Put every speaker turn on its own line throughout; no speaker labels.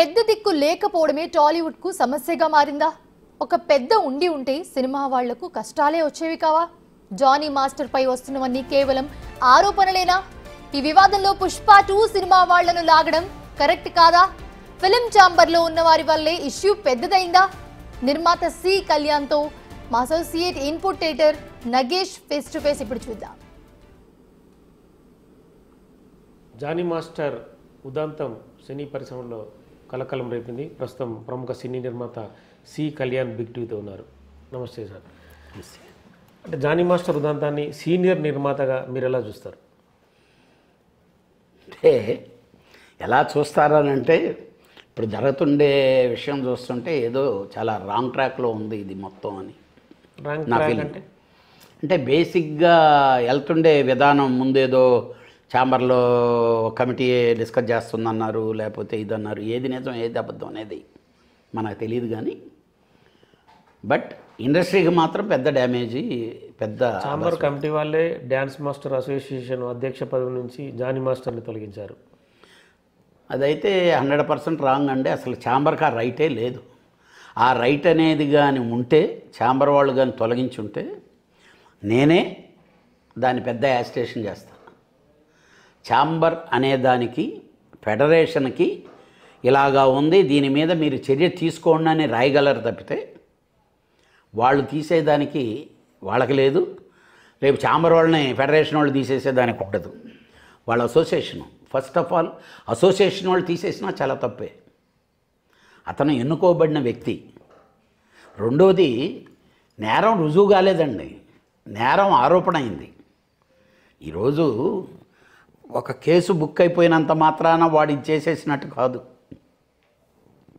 పెద్ద దిక్కు లేకపోవడమే టాలీవుడ్ కు సమస్యగా మారిందా? ఒక పెద్ద ఉంటే సినిమా వాళ్లకు కష్టాలే వచ్చేవి కావా? జానీ మాస్టర్ పై వస్తున్నవన్నీ కేవలం ఆరోపణలేనా? ఈ వివాదంలో పుష్ప 2 సినిమా వాళ్లను లాగడం కరెక్ట్ కాదా? ఫిల్మ్ ఛాంబర్ లో ఉన్న వారి వల్లే ఇష్యూ పెద్దదైందా? నిర్మాత సి కళ్యాణ్ తో మా associate input editor Nagesh face to face ఇప్పుడు చూద్దాం.
జానీ మాస్టర్ ఉదంతం సినీ పరిశ్రమలో కలకలం రేపింది. ప్రస్తుతం ప్రముఖ సినీ నిర్మాత సి కళ్యాణ్ బిగ్ టీవీతో ఉన్నారు. నమస్తే సార్. అంటే జానీ మాస్టర్ ఉదంతాన్ని సీనియర్ నిర్మాతగా మీరు ఎలా చూస్తారు?
అంటే ఎలా చూస్తారనంటే ఇప్పుడు జరుగుతుండే విషయం చూస్తుంటే ఏదో చాలా రాంగ్ ట్రాక్లో ఉంది ఇది మొత్తం అని నా ఫీలింగ్. అంటే బేసిక్గా వెళ్తుండే విధానం ముందేదో ఛాంబర్లో కమిటీ డిస్కస్ చేస్తుందన్నారు, లేకపోతే ఇదన్నారు. ఏది నిజం ఏది అబద్ధం అనేది మనకు తెలియదు. కానీ బట్ ఇండస్ట్రీకి మాత్రం పెద్ద డ్యామేజీ. పెద్ద
ఛాంబర్ కమిటీ వాళ్ళే డ్యాన్స్ మాస్టర్ అసోసియేషన్ అధ్యక్ష పదవి నుంచి జానీ మాస్టర్ని తొలగించారు.
అదైతే 100% రాంగ్ అండి. అసలు ఛాంబర్కి ఆ రైటే లేదు. ఆ రైట్ అనేది కానీ ఉంటే ఛాంబర్ వాళ్ళు కానీ తొలగించుంటే నేనే దాన్ని పెద్ద యాజిటేషన్ చేస్తాను. ఛాంబర్ అనే దానికి ఫెడరేషన్కి ఇలాగా ఉంది, దీని మీద మీరు చర్య తీసుకోండి అని రాయగలరు తప్పితే వాళ్ళు తీసేదానికి వాళ్ళకి లేదు. రేపు ఛాంబర్ వాళ్ళని ఫెడరేషన్ వాళ్ళు తీసేసేదానికి ఉండదు. వాళ్ళ association first of all association వాళ్ళు తీసేసినా చాలా తప్పే. అతను ఎన్నుకోబడిన వ్యక్తి. రెండోది నేరం రుజువు కాలేదండి, నేరం ఆరోపణ అయింది. ఈరోజు ఒక కేసు బుక్ అయిపోయినంత మాత్రాన వాడు ఇది చేసేసినట్టు కాదు.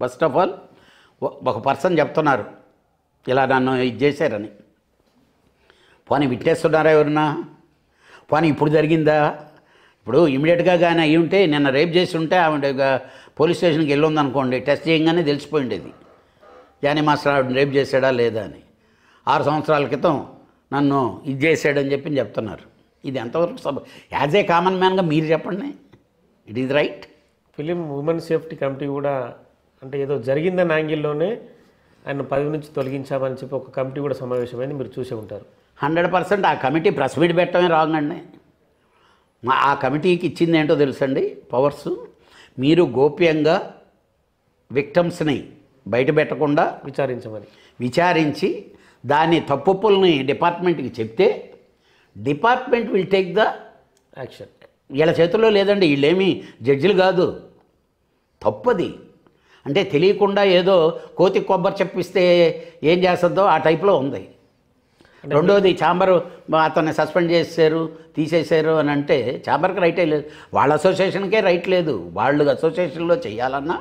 ఫస్ట్ ఆఫ్ ఆల్ ఒక పర్సన్ చెప్తున్నారు ఇలా నన్ను ఇది చేశారని. పోనీ విట్టేస్తున్నారా ఎవరన్నా? పోనీ ఇప్పుడు జరిగిందా? ఇప్పుడు ఇమీడియట్గా కానీ అయ్యి ఉంటే నిన్న రేప్ చేసి ఉంటే ఆవిడ పోలీస్ స్టేషన్కి వెళ్ళి ఉందనుకోండి, టెస్ట్ చేయగానే తెలిసిపోయిండేది జానీ మాస్టర్ ఆవిడ రేప్ చేశాడా లేదా అని. 6 సంవత్సరాల క్రితం నన్ను ఇది చేశాడని చెప్తున్నారు. ఇది ఎంతవరకు యాజ్ ఏ కామన్ మ్యాన్గా మీరు చెప్పండి, it is right?
Film women safety committee కూడా అంటే ఏదో జరిగిందన్న యాంగిల్లోనే ఆయన పదవి నుంచి తొలగించామని చెప్పి ఒక కమిటీ కూడా సమావేశమైంది, మీరు చూసే ఉంటారు.
100% ఆ కమిటీ ప్రెస్ మీట్ పెట్టడమే రాంగ్ అండి. ఆ కమిటీకి ఇచ్చింది ఏంటో తెలుసండి పవర్స్. మీరు గోప్యంగా విక్టమ్స్ని బయట పెట్టకుండా విచారించి దాని తప్పుల్ని డిపార్ట్మెంట్కి చెప్తే department will take the
action.
వీళ్ళ చేతుల్లో లేదండి, వీళ్ళేమీ జడ్జిలు కాదు. తప్పది అంటే తెలియకుండా ఏదో కోతి కొబ్బరి చెప్పిస్తే ఏం చేస్తుందో ఆ టైప్లో ఉంది. రెండోది ఛాంబర్ అతన్ని సస్పెండ్ చేశారు, తీసేశారు అని అంటే ఛాంబర్కి రైటే లేదు, వాళ్ళ అసోసియేషన్కే రైట్ లేదు. వాళ్ళు అసోసియేషన్లో చేయాలన్నా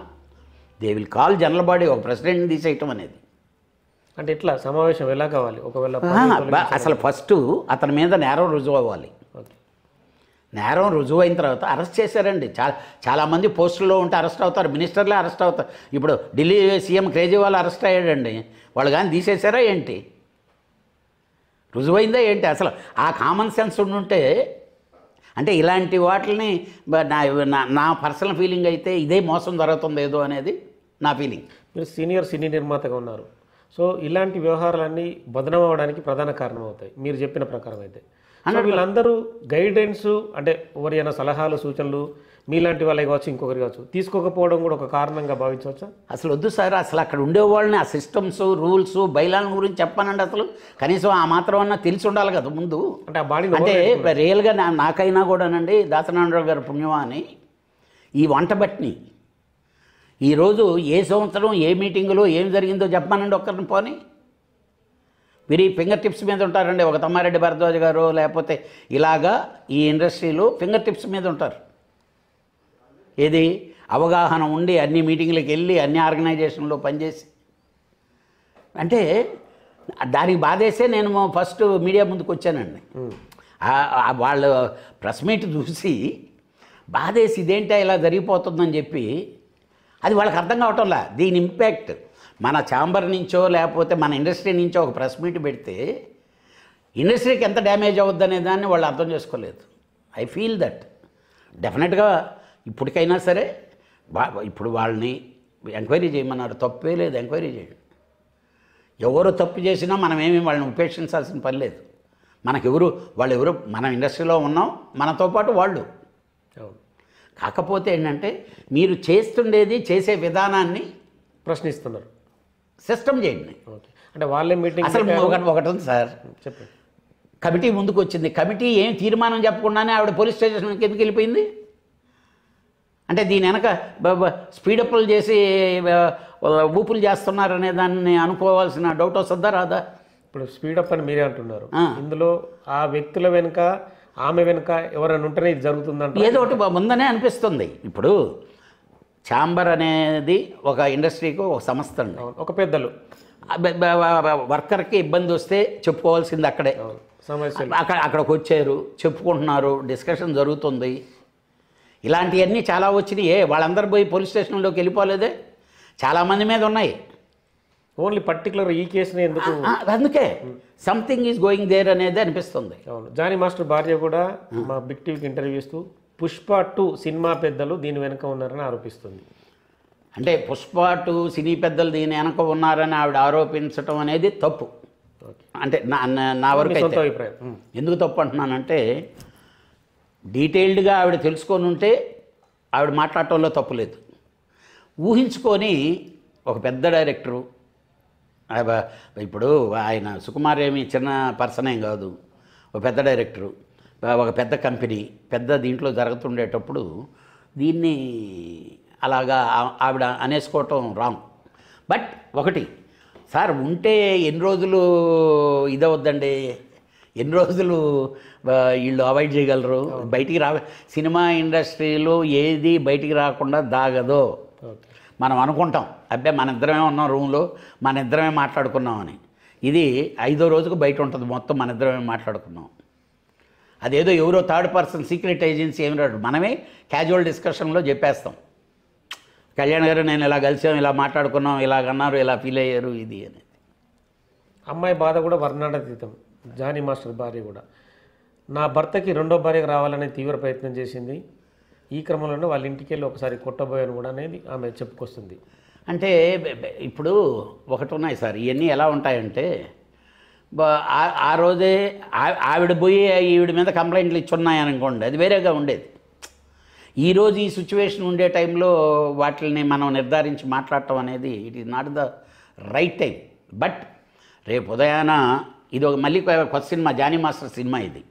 they will call general body ఒక ప్రెసిడెంట్ని తీసేయటం అనేది.
అంటే ఇట్లా సమావేశం ఎలా కావాలి? ఒకవేళ
అసలు ఫస్ట్ అతని మీద నేరం రుజువు అవ్వాలి. నేరం రుజువు అయిన తర్వాత అరెస్ట్ చేశారండి. చాలామంది పోస్టుల్లో ఉంటే అరెస్ట్ అవుతారు, మినిస్టర్లే అరెస్ట్ అవుతారు. ఇప్పుడు ఢిల్లీ సీఎం కేజ్రీవాల్ అరెస్ట్ అయ్యాడండి, వాళ్ళు కానీ తీసేశారా ఏంటి? రుజువైందా ఏంటి? అసలు ఆ కామన్ సెన్స్ ఉండుంటే అంటే ఇలాంటి వాటిని నా పర్సనల్ ఫీలింగ్ అయితే ఇదే మోసం జరుగుతుంది ఏదో అనేది నా ఫీలింగ్.
మీరు సీనియర్ సినీ నిర్మాతగా ఉన్నారు, సో ఇలాంటి వ్యవహారాలన్నీ బదనం అవ్వడానికి ప్రధాన కారణం అవుతాయి మీరు చెప్పిన ప్రకారం అయితే. వీళ్ళందరూ గైడెన్స్ అంటే ఎవరైనా సలహాలు సూచనలు మీలాంటి వాళ్ళకి కావచ్చు ఇంకొకరి కావచ్చు తీసుకోకపోవడం కూడా ఒక కారణంగా భావించవచ్చా?
అసలు వద్దు సార్, అసలు అక్కడ ఉండేవాళ్ళని ఆ సిస్టమ్స్ రూల్స్ బైలాల గురించి చెప్పానండి. అసలు కనీసం ఆ మాత్రం అన్నా తెలిసి ఉండాలి కదా ముందు.
అంటే ఆ బాడీ
అంటే రియల్గా నాకైనా కూడానండి దాసనారాయణరావు గారి పుణ్యమా అని ఈ వంట బట్టిని ఈరోజు ఏ సంవత్సరం ఏ మీటింగులో ఏం జరిగిందో చెప్పానండి ఒక్కరిని. పోనీ మీరు ఈ ఫింగర్ టిప్స్ మీద ఉంటారండి. ఒక తమ్మారెడ్డి భరద్వాజ్ గారు లేకపోతే ఇలాగా ఈ ఇండస్ట్రీలో ఫింగర్ టిప్స్ మీద ఉంటారు. ఏది అవగాహన ఉండి అన్ని మీటింగ్లకు వెళ్ళి అన్ని ఆర్గనైజేషన్లో పనిచేసి అంటే దానికి బాధేసే నేను ఫస్ట్ మీడియా ముందుకు వచ్చానండి. వాళ్ళు ప్రెస్ మీట్ చూసి బాధేసి ఇదేంటా ఇలా జరిగిపోతుందని చెప్పి అది వాళ్ళకి అర్థం కావటంలా. దీని ఇంపాక్ట్ మన ఛాంబర్ నుంచో లేకపోతే మన ఇండస్ట్రీ నుంచో ఒక ప్రెస్ మీట్ పెడితే ఇండస్ట్రీకి ఎంత డ్యామేజ్ అవుద్ది అనే దాన్ని వాళ్ళు అర్థం చేసుకోలేదు. ఐ ఫీల్ దట్ డెఫినెట్గా ఇప్పటికైనా సరే ఇప్పుడు వాళ్ళని ఎంక్వైరీ చేయమన్నారు, తప్పే లేదు, ఎంక్వైరీ చేయండి. ఎవరు తప్పు చేసినా మనమేమి వాళ్ళని ఉపేక్షించాల్సిన పని లేదు. వాళ్ళు ఎవరు మన ఇండస్ట్రీలో ఉన్నాం, మనతో పాటు వాళ్ళు.
అవును.
కాకపోతే ఏంటంటే మీరు చేస్తుండేది చేసే విధానాన్ని
ప్రశ్నిస్తున్నారు,
సిస్టమ్ చేయండి.
ఓకే. అంటే వాళ్ళే మీటింగ్
అసలు ఒకటి ఉంది సార్,
చెప్పండి.
కమిటీ ముందుకు వచ్చింది, కమిటీ ఏం తీర్మానం చెప్పకుండానే ఆవిడ పోలీస్ స్టేషన్కి ఎందుకు వెళ్ళిపోయింది? అంటే దీని వెనక స్పీడప్లు చేసి ఊపులు చేస్తున్నారనే దాన్ని అనుకోవాల్సిన డౌట్ వస్తుందా రాదా?
ఇప్పుడు స్పీడప్ అని మీరే అంటున్నారు, ఇందులో ఆ వ్యక్తుల వెనుక ఆమె వెనుక ఎవరైనా ఉంటేనే ఇది జరుగుతుందంట.
ఏదో ఒకటి ఉందనే అనిపిస్తుంది. ఇప్పుడు ఛాంబర్ అనేది ఒక ఇండస్ట్రీకి ఒక సంస్థ అండి.
ఒక పెద్దలు
వర్కర్కి ఇబ్బంది వస్తే చెప్పుకోవాల్సింది అక్కడే.
సమస్యలు
అక్కడికి వచ్చారు, చెప్పుకుంటున్నారు, డిస్కషన్ జరుగుతుంది. ఇలాంటివన్నీ చాలా వచ్చినాయి. వాళ్ళందరూ పోయి పోలీస్ స్టేషన్లోకి వెళ్ళిపోలేదే, చాలామంది మీద ఉన్నాయి.
ఓన్లీ పర్టికులర్ ఈ కేసుని ఎందుకు?
అందుకే సంథింగ్ ఈజ్ గోయింగ్ దేర్ అనేది అనిపిస్తుంది.
అవును. జానీ మాస్టర్ భార్య కూడా మా బిగ్ టీవీకి ఇంటర్వ్యూ ఇస్తూ పుష్ప 2 సినిమా పెద్దలు దీని వెనుక ఉన్నారని ఆరోపిస్తుంది.
అంటే పుష్ప 2 సినీ పెద్దలు దీని వెనక ఉన్నారని ఆవిడ ఆరోపించడం అనేది తప్పు. అంటే నా వరకు
సొంత అభిప్రాయం.
ఎందుకు తప్పు అంటున్నానంటే, డీటెయిల్డ్గా ఆవిడ తెలుసుకొని ఉంటే ఆవిడ మాట్లాడటంలో తప్పు లేదు. ఊహించుకొని ఒక పెద్ద డైరెక్టరు, ఇప్పుడు ఆయన సుకుమార్ ఏమి చిన్న పర్సన్ ఏం కాదు, ఒక పెద్ద డైరెక్టరు, ఒక పెద్ద కంపెనీ, పెద్ద దీంట్లో జరుగుతుండేటప్పుడు దీన్ని అలాగా ఆవిడ అనేసుకోవటం రాంగ్. బట్ ఒకటి సార్, ఉంటే ఎన్ని రోజులు ఇదవద్దండి, ఎన్ని రోజులు వీళ్ళు అవాయిడ్ చేయగలరు? బయటికి సినిమా ఇండస్ట్రీలో ఏది బయటికి రాకుండా దాగదో. మనం అనుకుంటాం, అబ్బే మన ఇద్దరమే ఉన్నాం రూమ్లో, మన ఇద్దరమే మాట్లాడుకున్నామని. ఇది 5వ రోజుకు బయట ఉంటుంది మొత్తం, మన ఇద్దరమే మాట్లాడుకున్నాం. అదేదో ఎవరో థర్డ్ పర్సన్ సీక్రెట్ ఏజెన్సీ ఏమి రాడు, మనమే క్యాజువల్ డిస్కషన్లో చెప్పేస్తాం, కళ్యాణ్ గారు నేను ఇలా కలిసాం, ఇలా మాట్లాడుకున్నాం, ఇలాగన్నారు, ఇలా ఫీల్ అయ్యారు, ఇది అనేది.
అమ్మాయి బాధ కూడా వర్ణనాతీతం. జానీ మాస్టర్ భార్య కూడా నా భర్తకి 2వ భార్యకు రావాలనే తీవ్ర ప్రయత్నం చేసింది, ఈ క్రమంలోనే వాళ్ళ ఇంటికి వెళ్ళి ఒకసారి కొట్టబోయాను కూడా అనేది ఆమె చెప్పుకొస్తుంది.
అంటే ఇప్పుడు ఒకటి ఉన్నాయి సార్, ఇవన్నీ ఎలా ఉంటాయంటే, ఆ రోజే ఆవిడ పోయి ఈవిడ మీద కంప్లైంట్లు ఇచ్చున్నాయనుకోండి, అది వేరేగా ఉండేది. ఈరోజు ఈ సిచ్యువేషన్ ఉండే టైంలో వాటిని మనం నిర్ధారించి మాట్లాడటం అనేది it is not the right time. But రేపు ఉదయాన ఇది ఒక మళ్ళీ కొత్త సినిమా, జానీ మాస్టర్ సినిమా, ఇది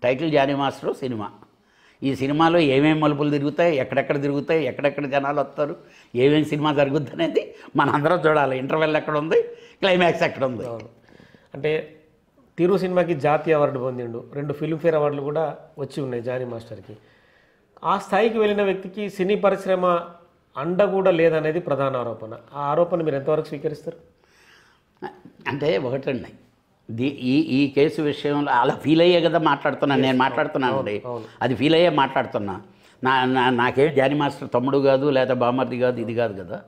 టైటిల్ జానీ మాస్టర్ సినిమా. ఈ సినిమాలో ఏమేమి మలుపులు తిరుగుతాయి, ఎక్కడెక్కడ తిరుగుతాయి, ఎక్కడెక్కడ జనాలు వస్తారు, ఏమేమి సినిమా జరుగుద్ది అనేది మనం అందరం చూడాలి. ఇంటర్వెల్ ఎక్కడ ఉంది, క్లైమాక్స్ ఎక్కడ ఉంది.
అంటే తిరు సినిమాకి జాతీయ అవార్డు పొందిండు, 2 ఫిల్మ్ఫేర్ అవార్డులు కూడా వచ్చి ఉన్నాయి జానీ మాస్టర్కి. ఆ స్థాయికి వెళ్ళిన వ్యక్తికి సినీ పరిశ్రమ అండ కూడా లేదనేది ప్రధాన ఆరోపణ. ఆ ఆరోపణ మీరు ఎంతవరకు స్వీకరిస్తారు?
అంటే ఒకటండి, ఈ కేసు విషయంలో అలా ఫీల్ అయ్యే కదా మాట్లాడుతున్నాను, నేను మాట్లాడుతున్నాను అండి, అది ఫీల్ అయ్యే మాట్లాడుతున్నా. నాకేం జానీ మాస్టర్ తమ్ముడు కాదు, లేదా బామర్ది కాదు, ఇది కాదు కదా.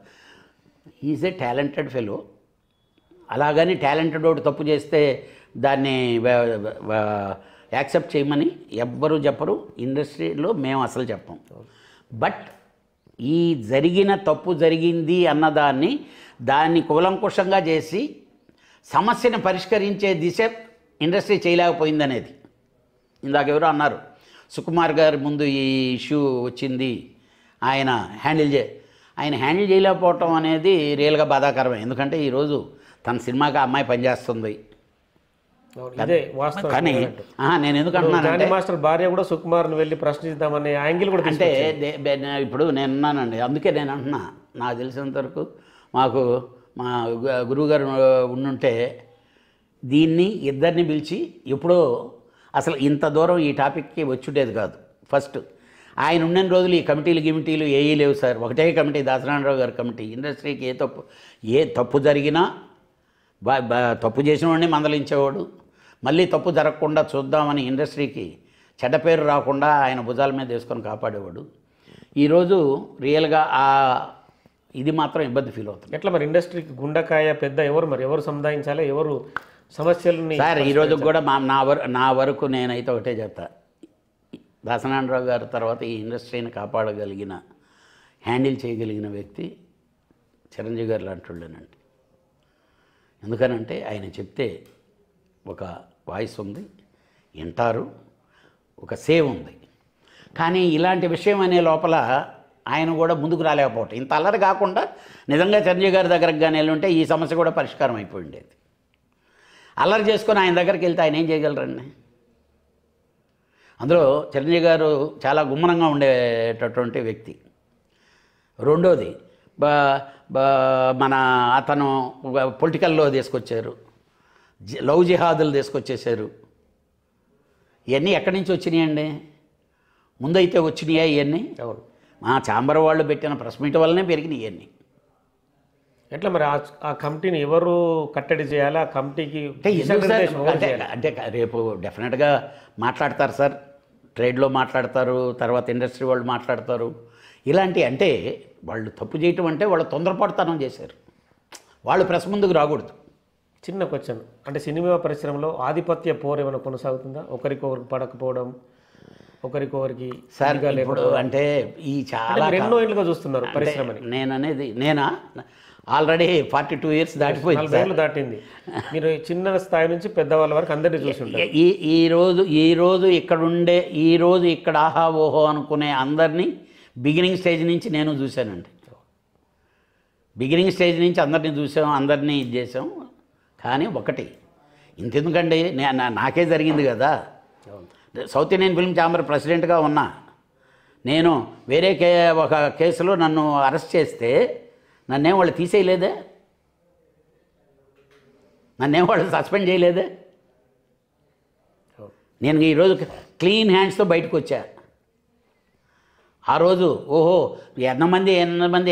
Is a talented fellow. అలాగని టాలెంటెడ్ వాడు తప్పు చేస్తే దాన్ని యాక్సెప్ట్ చేయమని ఎవ్వరూ చెప్పరు, ఇండస్ట్రీలో మేము అసలు చెప్పం. బట్ ఈ జరిగిన తప్పు జరిగింది అన్నదాన్ని దాన్ని కూలంకుషంగా చేసి సమస్యను పరిష్కరించే దిశ ఇండస్ట్రీ చేయలేకపోయిందనేది. ఇందాక ఎవరో అన్నారు, సుకుమార్ గారి ముందు ఈ ఇష్యూ వచ్చింది, ఆయన హ్యాండిల్ చేయలేకపోవటం అనేది రియల్గా బాధాకరమే. ఎందుకంటే ఈరోజు తన సినిమాకి అమ్మాయి పనిచేస్తుంది. కానీ నేను ఎందుకంటున్నాను,
మాస్టర్ భార్య కూడా సుకుమార్ని వెళ్ళి ప్రశ్నిద్దామనే యాంగిల్ కూడా
అంటే ఇప్పుడు నేనున్నానండి, అందుకే నేను అంటున్నా, నాకు తెలిసినంత వరకు మాకు మా గురువుగారు ఉండుంటే దీన్ని ఇద్దరిని పిలిచి ఎప్పుడో అసలు ఇంత దూరం ఈ టాపిక్కి వచ్చుండేది కాదు. ఫస్ట్ ఆయన ఉన్న రోజులు ఈ కమిటీలు ఏవీ లేవు సార్, ఒకటే కమిటీ, దాసనారాయణరావు గారి కమిటీ. ఇండస్ట్రీకి ఏ తప్పు జరిగినా తప్పు చేసిన వాడిని మందలించేవాడు, మళ్ళీ తప్పు జరగకుండా చూద్దామని ఇండస్ట్రీకి చెడ్డ పేరు రాకుండా ఆయన భుజాల మీద వేసుకొని కాపాడేవాడు. ఈరోజు రియల్గా ఇది మాత్రం ఇబ్బంది ఫీల్ అవుతుంది.
ఎట్లా మరి ఇండస్ట్రీకి గుండెకాయ పెద్ద ఎవరు సముదాయించాలి, ఎవరు సమస్యలని?
సార్ ఈరోజు కూడా నా వరకు నేనైతే ఒకటే చెప్తా, దాసనారాయణరావు గారి తర్వాత ఈ ఇండస్ట్రీని కాపాడగలిగిన, హ్యాండిల్ చేయగలిగిన వ్యక్తి చిరంజీవి గారు లాంటి వాళ్ళేనండి. ఎందుకనంటే ఆయన చెప్తే ఒక వాయిస్ ఉంది, వింటారు, ఒక సేవ్ ఉంది. కానీ ఇలాంటి విషయం అనే లోపల ఆయన కూడా ముందుకు రాలేకపోవటం, ఇంత అల్లరి కాకుండా నిజంగా చిరంజీవి గారి దగ్గరకు కానీ వెళ్ళి ఈ సమస్య కూడా పరిష్కారం అయిపోయి ఉండేది. అల్లరి చేసుకొని ఆయన దగ్గరికి వెళ్తే ఆయన ఏం చేయగలరండి? అందులో చిరంజీవి గారు చాలా గుమ్మనంగా ఉండేటటువంటి వ్యక్తి. రెండోది మన అతను పొలిటికల్లో తీసుకొచ్చారు, లవ్ జిహాదులు తీసుకొచ్చేసారు. ఇవన్నీ ఎక్కడి నుంచి వచ్చినాయండి? ముందైతే వచ్చినాయా ఇవన్నీ?
అవును,
మా ఛాంబర్ వాళ్ళు పెట్టిన ప్రెస్ మీట్ వల్లనే పెరిగినాయి ఇవన్నీ.
ఎట్లా మరి ఆ కమిటీని ఎవరు కట్టడి చేయాలి? ఆ కమిటీకి
అంటే రేపు డెఫినెట్గా మాట్లాడతారు సార్, ట్రేడ్లో మాట్లాడతారు, తర్వాత ఇండస్ట్రీ వాళ్ళు మాట్లాడతారు. ఇలాంటి అంటే వాళ్ళు తప్పు చేయటం అంటే వాళ్ళు తొందరపడతనం చేశారు, వాళ్ళు ప్రెస్ ముందుకు రాకూడదు.
చిన్న క్వశ్చన్, అంటే సినిమా పరిశ్రమలో ఆధిపత్య పోరు ఏమైనా కొనసాగుతుందా? ఒకరికొకరికి పడకపోవడం, ఒకరికొకరికి
సార్ ఇప్పుడు అంటే ఈ చాలా
ఎన్నో ఏళ్ళుగా చూస్తున్నారు పరిశ్రమని.
నేనా ఆల్రెడీ 42 years దాటిపోయింది,
40 ఏళ్ళు దాటింది. మీరు చిన్న స్థాయి నుంచి పెద్దవాళ్ళ వరకు అందరినీ చూసి ఉంటారు.
ఈరోజు ఈరోజు ఇక్కడ ఆహా ఓహో అనుకునే అందరినీ బిగినింగ్ స్టేజ్ నుంచి నేను చూశానండి. బిగినింగ్ స్టేజ్ నుంచి అందరినీ చూసాం, అందరినీ ఇది చేసాం. కానీ ఒకటి ఇంతెందుకండి, నాకే జరిగింది కదా. సౌత్ ఇండియన్ ఫిల్మ్ ఛాంబర్ ప్రెసిడెంట్గా ఉన్నా నేను వేరే ఒక కేసులో నన్ను అరెస్ట్ చేస్తే నన్నేం వాళ్ళు తీసేయలేదే, నన్నేం వాళ్ళు సస్పెండ్ చేయలేదే. నేను ఈరోజు క్లీన్ హ్యాండ్స్తో బయటకు వచ్చా. ఆ రోజు ఓహో ఎంతమంది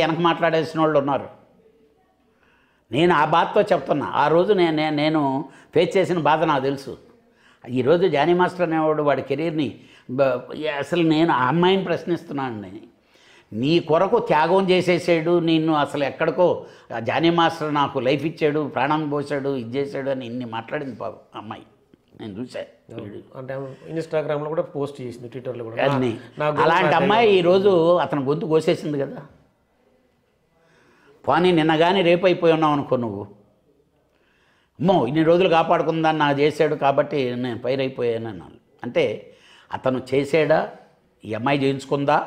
వెనక మాట్లాడేసిన వాళ్ళు ఉన్నారు. నేను ఆ బాధతో చెప్తున్నా. ఆ రోజు నేను ఫేస్ చేసిన బాధ నాకు తెలుసు. ఈరోజు జానీ మాస్టర్ అనేవాడు వాడి కెరీర్ని అసలు నేను ఆ అమ్మాయిని ప్రశ్నిస్తున్నాను. నీ కొరకు త్యాగం చేసేసాడు నిన్ను, అసలు ఎక్కడికో జానీ మాస్టర్ నాకు లైఫ్ ఇచ్చాడు, ప్రాణం పోసాడు, ఇది చేశాడు అని ఇన్ని మాట్లాడింది పాపం అమ్మాయి. నేను చూశాను.
అంటే ఇన్స్టాగ్రామ్లో కూడా పోస్ట్ చేసింది, ట్విట్టర్లో కూడా.
అన్నీ అలాంటి అమ్మాయి ఈరోజు అతను గొంతు కోసేసింది కదా. పోనీ నిన్న కానీ రేపు అయిపోయి ఉన్నావు అనుకో నువ్వు, అమ్మో ఇన్ని రోజులు కాపాడుకుందాన్ని నాకు చేశాడు కాబట్టి నేను పైరైపోయాను అన్నాను. అంటే అతను చేసాడా, ఈ అమ్మాయి చేయించుకుందా,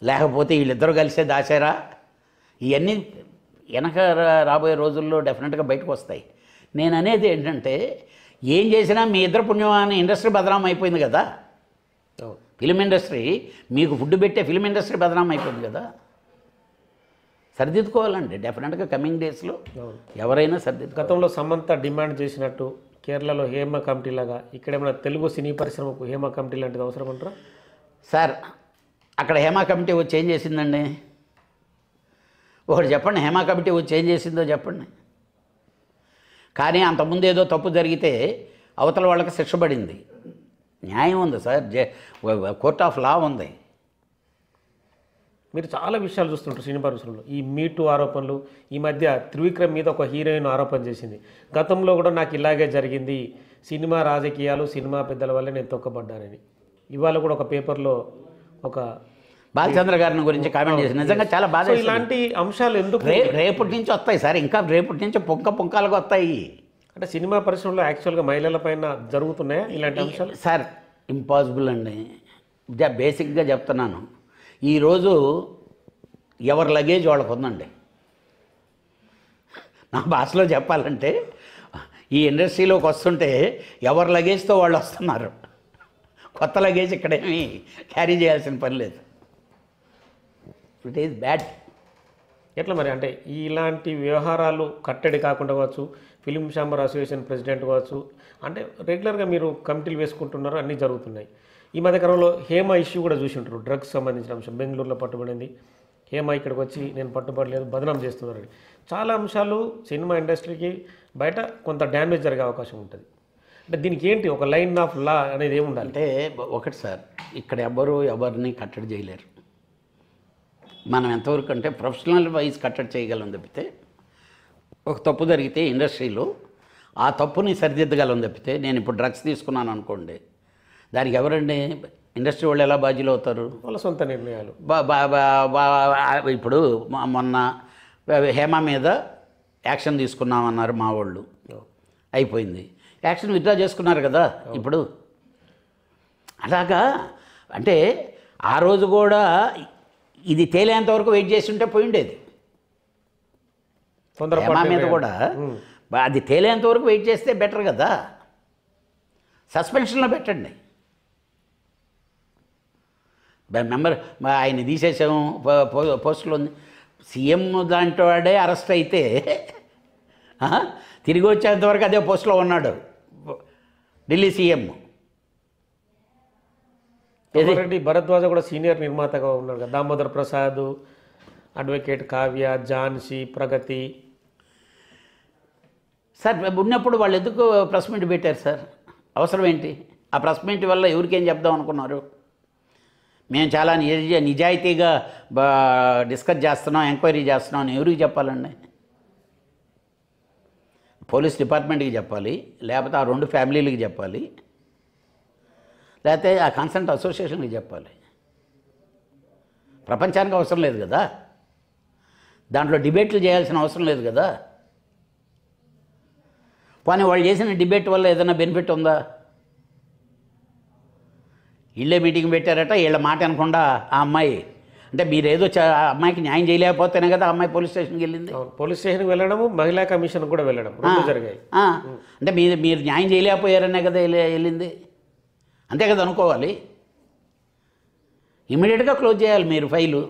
లేకపోతే వీళ్ళిద్దరూ కలిసే దాచారా, ఇవన్నీ వెనక రాబోయే రోజుల్లో డెఫినెట్గా బయటకు వస్తాయి. నేను అనేది ఏంటంటే ఏం చేసినా మీ ఇద్దరు పుణ్యమాన ఇండస్ట్రీ బదనాం అయిపోయింది కదా. ఫిలిం ఇండస్ట్రీ మీకు ఫుడ్ పెట్టే ఫిలిం ఇండస్ట్రీ బదనాం అయిపోయింది కదా. సరిదిద్దుకోవాలండి డెఫినెట్గా కమింగ్ డేస్లో ఎవరైనా
గతంలో సమంత డిమాండ్ చేసినట్టు కేరళలో హేమ కమిటీ లాగా ఇక్కడ ఏమైనా తెలుగు సినీ పరిశ్రమకు హేమ కమిటీ లాంటిది అవసరం అంటారా?
సార్ అక్కడ హేమ కమిటీ వచ్చి ఏం చేసిందండి? ఒకటి చెప్పండి, హేమ కమిటీ వచ్చి ఏం చేసిందో చెప్పండి. కానీ అంతకుముందు ఏదో తప్పు జరిగితే అవతల వాళ్ళకి శిక్ష పడింది, న్యాయం ఉంది సార్, కోర్ట్ ఆఫ్ లా ఉంది.
మీరు చాలా విషయాలు చూస్తుంటారు సినిమా పరిశ్రమలో. ఈ మీటూ ఆరోపణలు, ఈ మధ్య త్రివిక్రమ్ మీద ఒక హీరోయిన్ ఆరోపణ చేసింది, గతంలో కూడా నాకు ఇలాగే జరిగింది, సినిమా రాజకీయాలు సినిమా పెద్దల వల్లే నేను తొక్కబడ్డానని. ఇవాళ కూడా ఒక పేపర్లో ఒక
బాలచంద్ర గారిని గురించి కామెంట్ చేసి నిజంగా చాలా బాధ.
ఇలాంటి అంశాలు ఎందుకు
రేపటి నుంచి వస్తాయి సార్, ఇంకా రేపటి నుంచి పుంకాలుగా వస్తాయి.
అంటే సినిమా పరిశ్రమలో యాక్చువల్గా మహిళల పైన జరుగుతున్నాయా ఇలాంటి అంశాలు?
సార్ ఇంపాసిబుల్ అండి. బేసిక్గా చెప్తున్నాను, ఈరోజు ఎవరి లగేజ్ వాళ్ళకు ఉందండి. నా భాషలో చెప్పాలంటే ఈ ఇండస్ట్రీలోకి వస్తుంటే ఎవరి లగేజ్తో వాళ్ళు వస్తున్నారు. కొత్త లగేజ్ ఇక్కడేమీ క్యారీ చేయాల్సిన పని లేదు. It is bad.
ఎట్లా మరి అంటే ఇలాంటి వ్యవహారాలు కట్టడి కాకుండా కావచ్చు, ఫిలిం ఛాంబర్ అసోసియేషన్ ప్రెసిడెంట్ కావచ్చు, అంటే రెగ్యులర్గా మీరు కమిటీలు వేసుకుంటున్నారు, అన్నీ జరుగుతున్నాయి. ఈ మధ్యకాలంలో హేమ ఇష్యూ కూడా చూసి ఉంటారు, డ్రగ్స్ సంబంధించిన అంశం. బెంగళూరులో పట్టుబడింది, హేమ ఇక్కడికి వచ్చి నేను పట్టుబడలేదు, బదనాం చేస్తున్నారని. చాలా అంశాలు సినిమా ఇండస్ట్రీకి బయట కొంత డ్యామేజ్ జరిగే అవకాశం ఉంటుంది. అంటే దీనికి ఏంటి ఒక లైన్ ఆఫ్ లా అనేది ఏముండాలి?
అంటే ఒకటి సార్, ఇక్కడ ఎవరిని కట్టడి చేయలేరు. మనం ఎంతవరకు అంటే ప్రొఫెషనల్ వైజ్ కట్టడి చేయగలం తప్పితే, ఒక తప్పు జరిగితే ఇండస్ట్రీలో ఆ తప్పుని సరిదిద్దగలం తప్పితే, నేను ఇప్పుడు డ్రగ్స్ తీసుకున్నాను అనుకోండి, దానికి ఎవరండి ఇండస్ట్రీ వాళ్ళు ఎలా బాధ్యులు అవుతారు?
వాళ్ళ సొంత నిర్ణయాలు.
ఇప్పుడు మొన్న హేమ మీద యాక్షన్ తీసుకున్నామన్నారు మా వాళ్ళు, అయిపోయింది. యాక్షన్ విత్డ్రా చేసుకున్నారు కదా ఇప్పుడు. అలాగా అంటే ఆ రోజు కూడా ఇది తేలేంత వరకు వెయిట్ చేసి ఉంటే పోయి ఉండేది. హేమ మీద కూడా అది తేలేంత వరకు వెయిట్ చేస్తే బెటర్ కదా. సస్పెన్షన్లో పెట్టండి. మెంబర్ ఆయన తీసేసాము పోస్టులో ఉంది. సీఎం లాంటి వాడే అరెస్ట్ అయితే తిరిగి వచ్చేంతవరకు అదే పోస్టులో ఉన్నాడు ఢిల్లీ సీఎం.
రెడ్డి భరద్వాజ కూడా సీనియర్ నిర్మాతగా ఉన్నాడు కదా. దామోదర్ ప్రసాద్, అడ్వకేట్ కావ్య, ఝాన్సీ, ప్రగతి
సార్ ఉన్నప్పుడు వాళ్ళు ఎందుకు ప్రెస్ మీట్ పెట్టారు సార్? అవసరం ఏంటి? ఆ ప్రెస్ మీట్ వల్ల ఎవరికేం చెప్దాం అనుకున్నారు? మేము చాలా నిజాయితీగా డిస్కస్ చేస్తున్నాం, ఎంక్వైరీ చేస్తున్నాం అని ఎవరికి చెప్పాలండి? పోలీస్ డిపార్ట్మెంట్కి చెప్పాలి, లేకపోతే ఆ 2 ఫ్యామిలీలకి చెప్పాలి, లేకపోతే ఆ కన్సర్న్ అసోసియేషన్కి చెప్పాలి. ప్రపంచానికి అవసరం లేదు కదా, దాంట్లో డిబేట్లు చేయాల్సిన అవసరం లేదు కదా. కానీ వాళ్ళు చేసిన డిబేట్ వల్ల ఏదైనా బెనిఫిట్ ఉందా? వీళ్ళే మీటింగ్ పెట్టారట, వీళ్ళ మాట అనకుండా ఆ అమ్మాయి అంటే మీరేదో ఆ అమ్మాయికి న్యాయం చేయలేకపోతేనే కదా ఆ అమ్మాయి పోలీస్ స్టేషన్కి వెళ్ళింది.
పోలీస్ స్టేషన్కి వెళ్ళడము, మహిళా కమిషన్ కూడా వెళ్ళడం జరిగాయి.
అంటే మీరు న్యాయం చేయలేకపోయారనే కదా వెళ్ళింది, అంతే కదా అనుకోవాలి. ఇమీడియట్గా క్లోజ్ చేయాలి మీరు ఫైలు.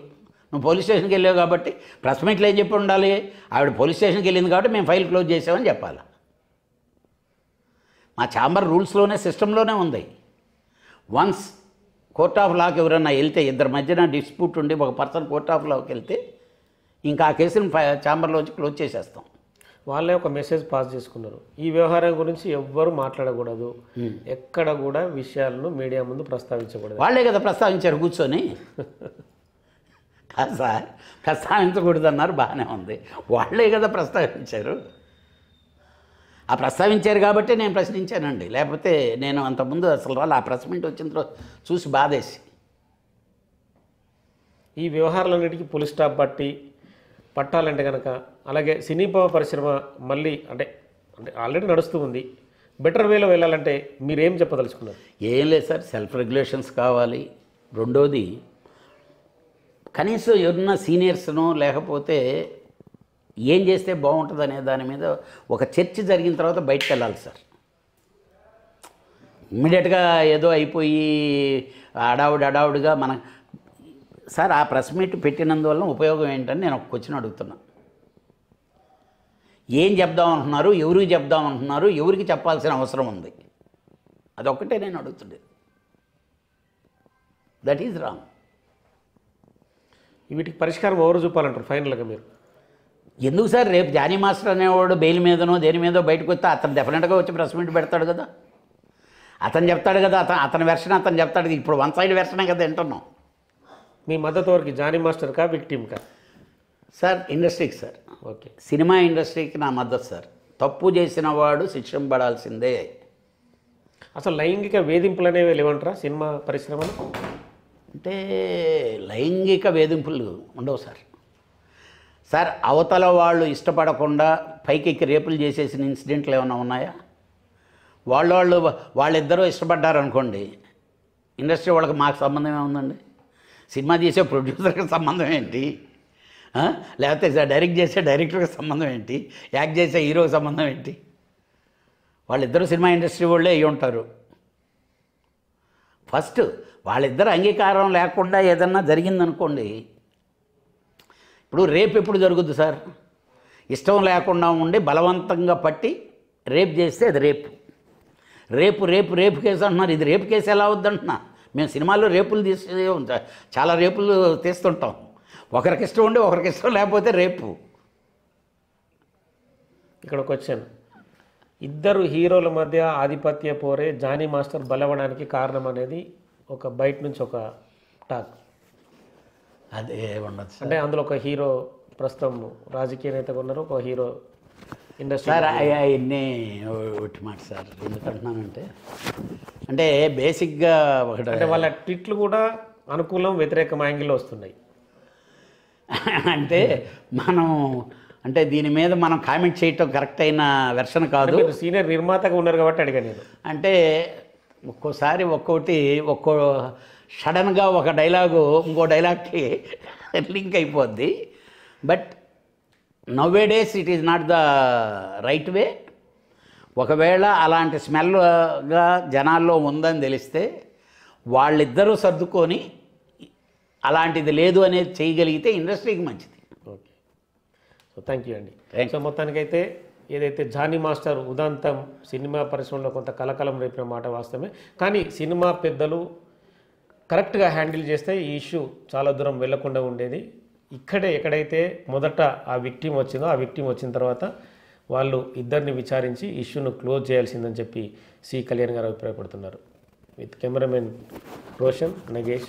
నువ్వు పోలీస్ స్టేషన్కి వెళ్ళావు కాబట్టి ప్రెస్ మీట్లో ఏం చెప్పి ఉండాలి? ఆవిడ పోలీస్ స్టేషన్కి వెళ్ళింది కాబట్టి మేము ఫైల్ క్లోజ్ చేసామని చెప్పాలి. మా ఛాంబర్ రూల్స్లోనే సిస్టంలోనే ఉంది. వన్స్ కోర్ట్ ఆఫ్ లాకి ఎవరన్నా వెళ్తే, ఇద్దరి మధ్యన డిస్ప్యూట్ ఉండి ఒక పర్సన్ కోర్ట్ ఆఫ్ లాకి వెళ్తే ఇంకా ఆ కేసుని ఛాంబర్లోంచి క్లోజ్ చేసేస్తాం.
వాళ్ళే ఒక మెసేజ్ పాస్ చేసుకున్నారు, ఈ వ్యవహారం గురించి ఎవ్వరు మాట్లాడకూడదు, ఎక్కడ కూడా విషయాలను మీడియా ముందు ప్రస్తావించకూడదు.
వాళ్ళే కదా ప్రస్తావించారు కూర్చొని. కాదు సార్, ప్రస్తావించకూడదు అన్నారు, బాగానే ఉంది. వాళ్ళే కదా ప్రస్తావించారు. ఆ ప్రస్తావించారు కాబట్టి నేను ప్రశ్నించానండి. లేకపోతే నేను అంతకుముందు అసలు వాళ్ళు ఆ ప్రెస్ మీట్ వచ్చిన తర్వాత చూసి బాధేసి.
ఈ వ్యవహారాలన్నిటికీ పులి స్టాప్ పట్టాలంటే కనుక, అలాగే సినీ పరిశ్రమ మళ్ళీ అంటే ఆల్రెడీ నడుస్తూ ఉంది, బెటర్ వేలో వెళ్ళాలంటే మీరేం చెప్పదలుచుకున్నారు?
ఏం లేదు సార్, సెల్ఫ్ రెగ్యులేషన్స్ కావాలి. రెండోది కనీసం ఎవరన్నా సీనియర్స్ను లేకపోతే ఏం చేస్తే బాగుంటుంది అనే దాని మీద ఒక చర్చ జరిగిన తర్వాత బయటకు వెళ్ళాలి సార్. ఇమ్మీడియట్గా ఏదో అయిపోయి అడావుడిగా మన సార్ ఆ ప్రెస్ మీట్ పెట్టినందువల్ల ఉపయోగం ఏంటని నేను ఒక క్వశ్చన్ అడుగుతున్నా. ఏం చెప్దాం అంటున్నారు, ఎవరికి చెప్దాం అంటున్నారు, ఎవరికి చెప్పాల్సిన అవసరం ఉంది? అదొక్కటే నేను అడుగుతుండే. That is wrong.
వీటికి పరిష్కారం ఎవరు చూపాలంటారు ఫైనల్గా మీరు?
ఎందుకు సార్, రేపు జానీ మాస్టర్ అనేవాడు బెయిల్ మీదనో దేని మీదో బయటకు వస్తే అతను డెఫినెట్గా వచ్చి ప్రెస్ మీట్ పెడతాడు కదా, అతను చెప్తాడు కదా, అతని వెర్షన్ అతను చెప్తాడు. ఇప్పుడు వన్ సైడ్ వెర్షనే కదా వింటున్నాం.
మీ మద్దతు వరకు జానీ మాస్టర్కా విక్టిమ్కా?
సార్ ఇండస్ట్రీకి సార్,
ఓకే,
సినిమా ఇండస్ట్రీకి నా మద్దతు సార్. తప్పు చేసిన వాడు శిక్షింపబడాల్సిందే.
అసలు లైంగిక వేధింపులు అనేవి లేవంటారా సినిమా పరిశ్రమలో?
అంటే లైంగిక వేధింపులు ఉండవు సార్. సార్ అవతల వాళ్ళు ఇష్టపడకుండా పైకెక్కి రేపులు చేసేసిన ఇన్సిడెంట్లు ఏమైనా ఉన్నాయా? వాళ్ళిద్దరూ ఇష్టపడ్డారనుకోండి, ఇండస్ట్రీ వాళ్ళకి మాకు సంబంధం ఏముందండి? సినిమా చేసే ప్రొడ్యూసర్కి సంబంధం ఏంటి? లేకపోతే డైరెక్ట్ చేసే డైరెక్టర్కి సంబంధం ఏంటి? యాక్ట్ చేసే హీరోకి సంబంధం ఏంటి? వాళ్ళిద్దరూ సినిమా ఇండస్ట్రీ వాళ్ళే అయ్యి ఉంటారు. ఫస్ట్ వాళ్ళిద్దరు అంగీకారం లేకుండా ఏదన్నా జరిగిందనుకోండి, ఇప్పుడు రేపు ఎప్పుడు జరుగుద్ది సార్? ఇష్టం లేకుండా ఉండి బలవంతంగా పట్టి రేపు చేస్తే అది రేపు కేసు అంటున్నారు. ఇది రేపు కేసు ఎలా అవుద్దంటున్నా? మేము సినిమాల్లో రేపులు చాలా రేపులు తీస్తుంటాం. ఒకరికి ఇష్టం ఉండి ఒకరికి ఇష్టం లేకపోతే రేపు.
ఇక్కడ ఒక క్వశ్చన్, ఇద్దరు హీరోల మధ్య ఆధిపత్య పోరే జానీ మాస్టర్ బలవడానికి కారణం అనేది ఒక బయట నుంచి ఒక టాక్.
అదే ఉండదు
అంటే అందులో ఒక హీరో ప్రస్తుతం రాజకీయ నేతగా ఉన్నారు, ఒక హీరో ఇండస్ట్రీ.
సార్ అవన్నీ ఒకటి మాట సార్, ఎందుకంటున్నానంటే అంటే బేసిక్గా ఒకటి
అంటే వాళ్ళ ట్వీట్లు కూడా అనుకూలం వ్యతిరేకం యాంగిల్లో వస్తున్నాయి.
అంటే మనం అంటే దీని మీద మనం కామెంట్ చేయటం కరెక్ట్ అయిన వెర్షన్ కాదు.
మీరు సీనియర్ నిర్మాతగా ఉన్నారు కాబట్టి అడిగాను నేను.
అంటే ఒక్కోసారి ఒక్కో సడన్గా ఒక డైలాగు ఇంకో డైలాగ్కి లింక్ అయిపోద్ది. బట్ నవ్వే days it is not the right way. ఒకవేళ అలాంటి స్మెల్గా జనాల్లో ఉందని తెలిస్తే వాళ్ళిద్దరూ సర్దుకొని అలాంటిది లేదు అనేది చేయగలిగితే ఇండస్ట్రీకి మంచిది.
ఓకే, సో థ్యాంక్ యూ అండి. సో మొత్తానికైతే ఏదైతే జానీ మాస్టర్ ఉదాంతం సినిమా పరిశ్రమలో కొంత కలకలం రేపిన మాట వాస్తవమే. కానీ సినిమా పెద్దలు కరెక్ట్గా హ్యాండిల్ చేస్తే ఈ ఇష్యూ చాలా దూరం వెళ్లకుండా ఉండేది. ఎక్కడైతే మొదట ఆ విక్టిమ్ వచ్చిందో, ఆ విక్టిమ్ వచ్చిన తర్వాత వాళ్ళు ఇద్దరిని విచారించి ఇష్యూను క్లోజ్ చేయాల్సిందని చెప్పి సి కళ్యాణ్ గారు అభిప్రాయపడుతున్నారు. With cameraman Roshan, Nagesh.